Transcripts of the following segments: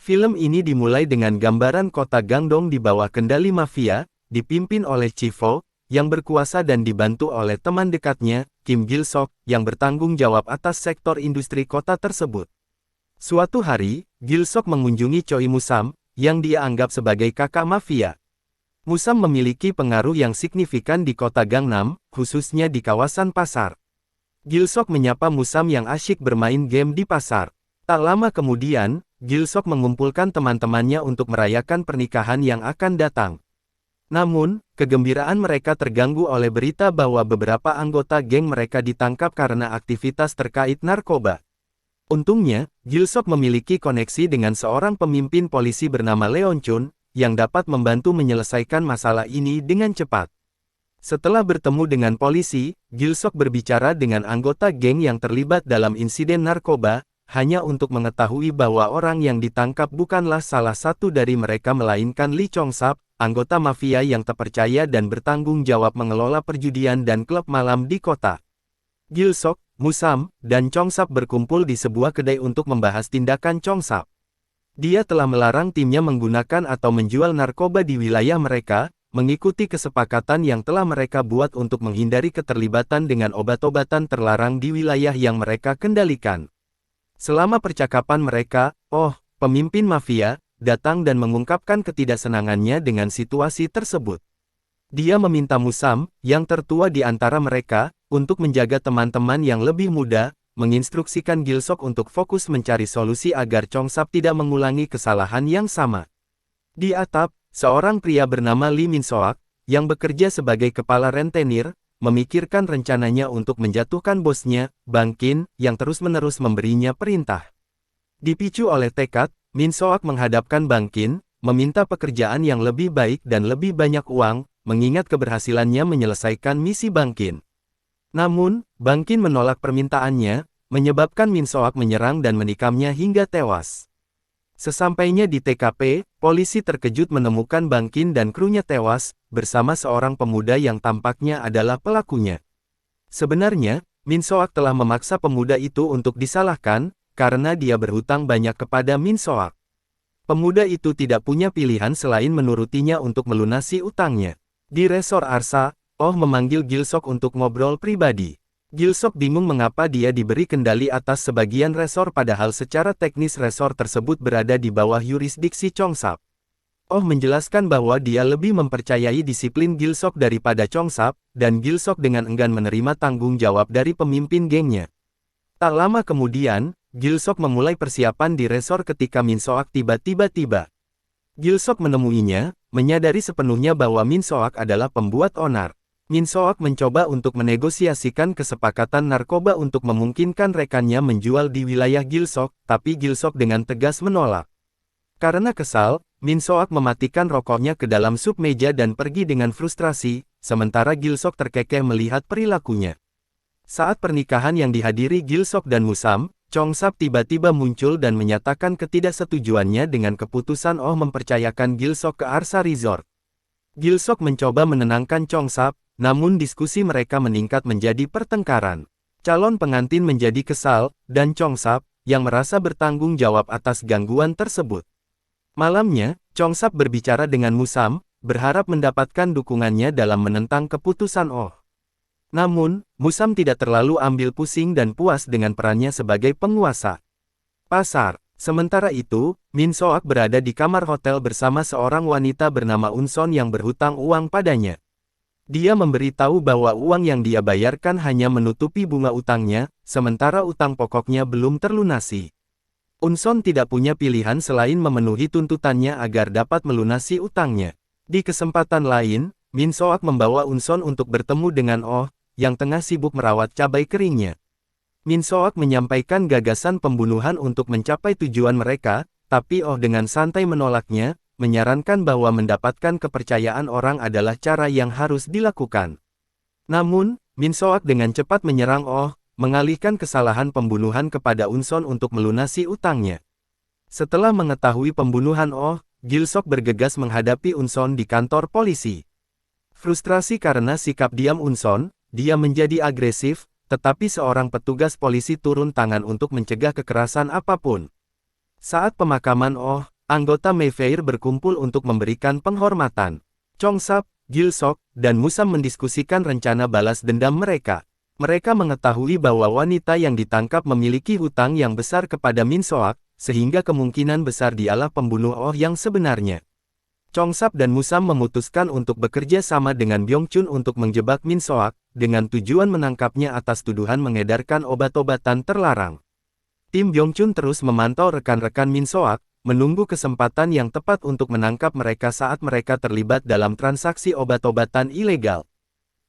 Film ini dimulai dengan gambaran kota Gangdong di bawah kendali mafia, dipimpin oleh Chivo, yang berkuasa dan dibantu oleh teman dekatnya, Kim Gil-sok, yang bertanggung jawab atas sektor industri kota tersebut. Suatu hari, Gil-sok mengunjungi Choi Musam, yang dia anggap sebagai kakak mafia. Musam memiliki pengaruh yang signifikan di kota Gangnam, khususnya di kawasan pasar. Gil-sok menyapa Musam yang asyik bermain game di pasar. Tak lama kemudian, Gil-sok mengumpulkan teman-temannya untuk merayakan pernikahan yang akan datang. Namun, kegembiraan mereka terganggu oleh berita bahwa beberapa anggota geng mereka ditangkap karena aktivitas terkait narkoba. Untungnya, Gil-sok memiliki koneksi dengan seorang pemimpin polisi bernama Leon Chun, yang dapat membantu menyelesaikan masalah ini dengan cepat. Setelah bertemu dengan polisi, Gil-sok berbicara dengan anggota geng yang terlibat dalam insiden narkoba, hanya untuk mengetahui bahwa orang yang ditangkap bukanlah salah satu dari mereka melainkan Lee Chong-sap, anggota mafia yang terpercaya dan bertanggung jawab mengelola perjudian dan klub malam di kota. Gil-sok, Musam, dan Chong-sap berkumpul di sebuah kedai untuk membahas tindakan Chong-sap. Dia telah melarang timnya menggunakan atau menjual narkoba di wilayah mereka, mengikuti kesepakatan yang telah mereka buat untuk menghindari keterlibatan dengan obat-obatan terlarang di wilayah yang mereka kendalikan. Selama percakapan mereka, pemimpin mafia, datang dan mengungkapkan ketidaksenangannya dengan situasi tersebut. Dia meminta Musam, yang tertua di antara mereka, untuk menjaga teman-teman yang lebih muda, menginstruksikan Gil-sok untuk fokus mencari solusi agar Chong-sap tidak mengulangi kesalahan yang sama. Di atap, seorang pria bernama Lee Min-soak, yang bekerja sebagai kepala rentenir, memikirkan rencananya untuk menjatuhkan bosnya, Bang Kin, yang terus-menerus memberinya perintah. Dipicu oleh tekad, Min-soak menghadapkan Bang Kin, meminta pekerjaan yang lebih baik dan lebih banyak uang, mengingat keberhasilannya menyelesaikan misi Bang Kin. Namun, Bang Kin menolak permintaannya, menyebabkan Min-soak menyerang dan menikamnya hingga tewas. Sesampainya di TKP, polisi terkejut menemukan Bang Kin dan krunya tewas, bersama seorang pemuda yang tampaknya adalah pelakunya. Sebenarnya, Min-soak telah memaksa pemuda itu untuk disalahkan, karena dia berhutang banyak kepada Min-soak. Pemuda itu tidak punya pilihan selain menurutinya untuk melunasi utangnya. Di resor Arsa, memanggil Gil-sok untuk ngobrol pribadi. Gil-sok bingung mengapa dia diberi kendali atas sebagian resor padahal secara teknis resor tersebut berada di bawah yurisdiksi Chong-sap. Menjelaskan bahwa dia lebih mempercayai disiplin Gil-sok daripada Chong-sap, dan Gil-sok dengan enggan menerima tanggung jawab dari pemimpin gengnya. Tak lama kemudian, Gil-sok memulai persiapan di resor ketika Min-soak tiba-tiba tiba. Gil-sok menemuinya, menyadari sepenuhnya bahwa Min-soak adalah pembuat onar. Min-soak mencoba untuk menegosiasikan kesepakatan narkoba untuk memungkinkan rekannya menjual di wilayah Gil-sok, tapi Gil-sok dengan tegas menolak. Karena kesal, Min-soak mematikan rokoknya ke dalam sup meja dan pergi dengan frustrasi, sementara Gil-sok terkekeh melihat perilakunya. Saat pernikahan yang dihadiri Gil-sok dan Musam, Chong-sap tiba-tiba muncul dan menyatakan ketidaksetujuannya dengan keputusan mempercayakan Gil-sok ke Arsa Resort. Gil-sok mencoba menenangkan Chong-sap, namun diskusi mereka meningkat menjadi pertengkaran. Calon pengantin menjadi kesal, dan Chong-sap, yang merasa bertanggung jawab atas gangguan tersebut. Malamnya, Chong-sap berbicara dengan Musam, berharap mendapatkan dukungannya dalam menentang keputusan Namun, Musam tidak terlalu ambil pusing dan puas dengan perannya sebagai penguasa pasar. Sementara itu, Min-soak berada di kamar hotel bersama seorang wanita bernama Unson yang berhutang uang padanya. Dia memberitahu bahwa uang yang dia bayarkan hanya menutupi bunga utangnya, sementara utang pokoknya belum terlunasi. Unson tidak punya pilihan selain memenuhi tuntutannya agar dapat melunasi utangnya. Di kesempatan lain, Min-soak membawa Unson untuk bertemu dengan yang tengah sibuk merawat cabai keringnya. Min-soak menyampaikan gagasan pembunuhan untuk mencapai tujuan mereka, tapi dengan santai menolaknya, menyarankan bahwa mendapatkan kepercayaan orang adalah cara yang harus dilakukan. Namun, Min-soak dengan cepat menyerang mengalihkan kesalahan pembunuhan kepada Unson untuk melunasi utangnya. Setelah mengetahui pembunuhan Gil-sok bergegas menghadapi Unson di kantor polisi. Frustrasi karena sikap diam Unson, dia menjadi agresif, tetapi seorang petugas polisi turun tangan untuk mencegah kekerasan apapun. Saat pemakaman anggota Mayfair berkumpul untuk memberikan penghormatan. Chongsap, Gilsok, dan Musam mendiskusikan rencana balas dendam mereka. Mereka mengetahui bahwa wanita yang ditangkap memiliki hutang yang besar kepada Min Soak, sehingga kemungkinan besar dialah pembunuh Oh yang sebenarnya. Chongsap dan Musam memutuskan untuk bekerja sama dengan Byongchun untuk menjebak Min Soak, dengan tujuan menangkapnya atas tuduhan mengedarkan obat-obatan terlarang. Tim Byongchun terus memantau rekan-rekan Min Soak, menunggu kesempatan yang tepat untuk menangkap mereka saat mereka terlibat dalam transaksi obat-obatan ilegal.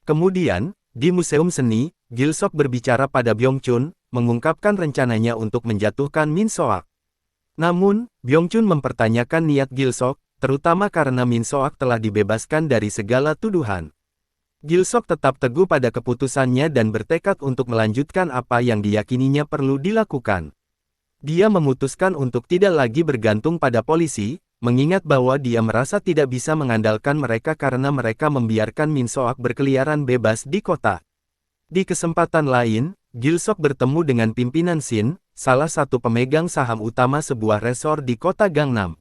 Kemudian, di Museum Seni, Gilsok berbicara pada Byongchun, mengungkapkan rencananya untuk menjatuhkan Min Soak. Namun, Byongchun mempertanyakan niat Gilsok, terutama karena Min Soak telah dibebaskan dari segala tuduhan. Gilsok tetap teguh pada keputusannya dan bertekad untuk melanjutkan apa yang diyakininya perlu dilakukan. Dia memutuskan untuk tidak lagi bergantung pada polisi, mengingat bahwa dia merasa tidak bisa mengandalkan mereka karena mereka membiarkan Min Soak berkeliaran bebas di kota. Di kesempatan lain, Gilsok bertemu dengan pimpinan Shin, salah satu pemegang saham utama sebuah resor di kota Gangnam.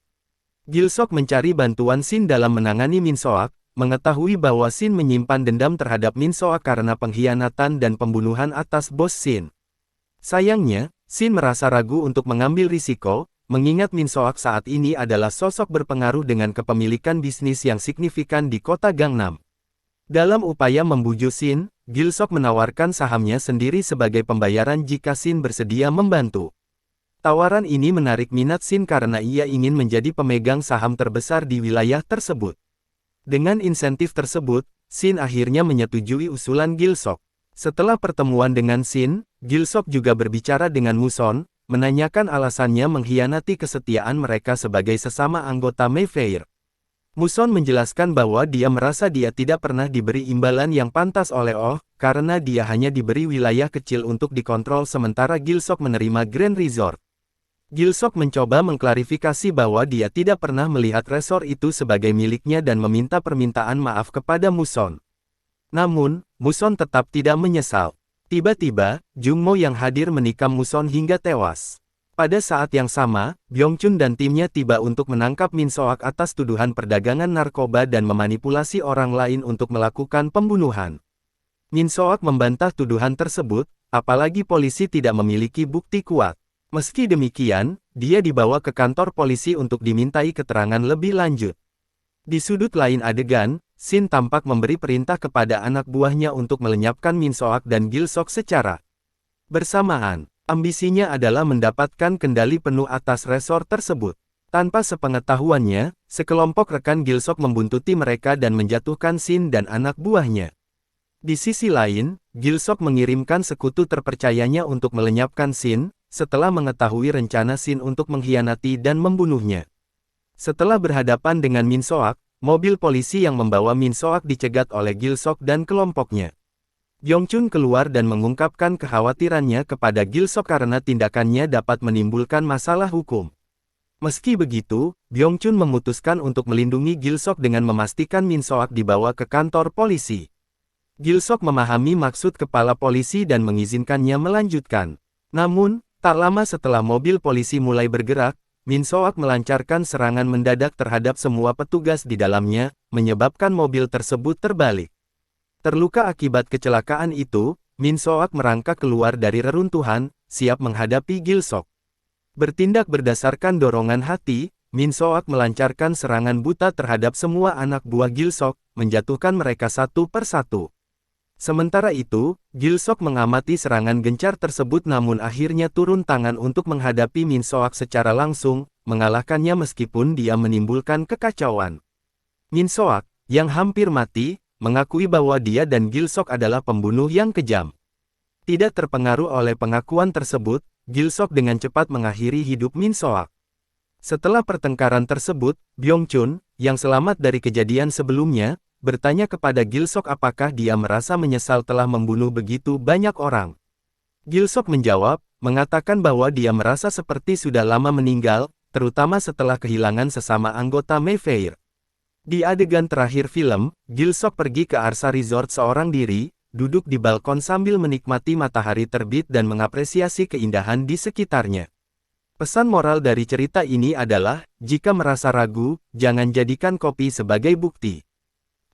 Gilsok mencari bantuan Shin dalam menangani Min Soak, mengetahui bahwa Shin menyimpan dendam terhadap Min Soak karena pengkhianatan dan pembunuhan atas bos Shin. Sayangnya, Shin merasa ragu untuk mengambil risiko, mengingat Min Soak saat ini adalah sosok berpengaruh dengan kepemilikan bisnis yang signifikan di kota Gangnam. Dalam upaya membujuk Shin, Gilsok menawarkan sahamnya sendiri sebagai pembayaran jika Shin bersedia membantu. Tawaran ini menarik minat Shin karena ia ingin menjadi pemegang saham terbesar di wilayah tersebut. Dengan insentif tersebut, Shin akhirnya menyetujui usulan Gilsok. Setelah pertemuan dengan Shin, Gilsok juga berbicara dengan Muson, menanyakan alasannya mengkhianati kesetiaan mereka sebagai sesama anggota Mayfair. Muson menjelaskan bahwa dia merasa dia tidak pernah diberi imbalan yang pantas oleh Oh, karena dia hanya diberi wilayah kecil untuk dikontrol sementara Gilsok menerima Grand Resort. Gilsok mencoba mengklarifikasi bahwa dia tidak pernah melihat resort itu sebagai miliknya dan meminta permintaan maaf kepada Muson. Namun, Muson tetap tidak menyesal. Tiba-tiba, Jungmo yang hadir menikam Muson hingga tewas. Pada saat yang sama, Byongchun dan timnya tiba untuk menangkap Min Soak atas tuduhan perdagangan narkoba dan memanipulasi orang lain untuk melakukan pembunuhan. Min Soak membantah tuduhan tersebut, apalagi polisi tidak memiliki bukti kuat. Meski demikian, dia dibawa ke kantor polisi untuk dimintai keterangan lebih lanjut. Di sudut lain adegan, Shin tampak memberi perintah kepada anak buahnya untuk melenyapkan Min Soak dan Gilsok secara bersamaan. Ambisinya adalah mendapatkan kendali penuh atas resor tersebut. Tanpa sepengetahuannya, sekelompok rekan Gilsok membuntuti mereka dan menjatuhkan Shin dan anak buahnya. Di sisi lain, Gilsok mengirimkan sekutu terpercayanya untuk melenyapkan Shin, setelah mengetahui rencana Shin untuk mengkhianati dan membunuhnya. Setelah berhadapan dengan Min Soak, mobil polisi yang membawa Min Soak dicegat oleh Gilsok dan kelompoknya. Byongchun keluar dan mengungkapkan kekhawatirannya kepada Gilsok karena tindakannya dapat menimbulkan masalah hukum. Meski begitu, Byongchun memutuskan untuk melindungi Gilsok dengan memastikan Min Soak dibawa ke kantor polisi. Gilsok memahami maksud kepala polisi dan mengizinkannya melanjutkan. Namun, tak lama setelah mobil polisi mulai bergerak, Min Soak melancarkan serangan mendadak terhadap semua petugas di dalamnya, menyebabkan mobil tersebut terbalik. Terluka akibat kecelakaan itu, Min Soak merangkak keluar dari reruntuhan, siap menghadapi Gilsok. Bertindak berdasarkan dorongan hati, Min Soak melancarkan serangan buta terhadap semua anak buah Gilsok, menjatuhkan mereka satu persatu. Sementara itu, Gilsok mengamati serangan gencar tersebut namun akhirnya turun tangan untuk menghadapi Min Soak secara langsung, mengalahkannya meskipun dia menimbulkan kekacauan. Min Soak, yang hampir mati, mengakui bahwa dia dan Gilsok adalah pembunuh yang kejam. Tidak terpengaruh oleh pengakuan tersebut, Gilsok dengan cepat mengakhiri hidup Min Soak. Setelah pertengkaran tersebut, Byongchun, yang selamat dari kejadian sebelumnya, bertanya kepada Gilsok apakah dia merasa menyesal telah membunuh begitu banyak orang. Gilsok menjawab, mengatakan bahwa dia merasa seperti sudah lama meninggal, terutama setelah kehilangan sesama anggota Mayfair. Di adegan terakhir film, Gilsok pergi ke Arsa Resort seorang diri, duduk di balkon sambil menikmati matahari terbit dan mengapresiasi keindahan di sekitarnya. Pesan moral dari cerita ini adalah, jika merasa ragu, jangan jadikan kopi sebagai bukti.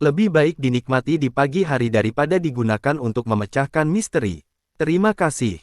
Lebih baik dinikmati di pagi hari daripada digunakan untuk memecahkan misteri. Terima kasih.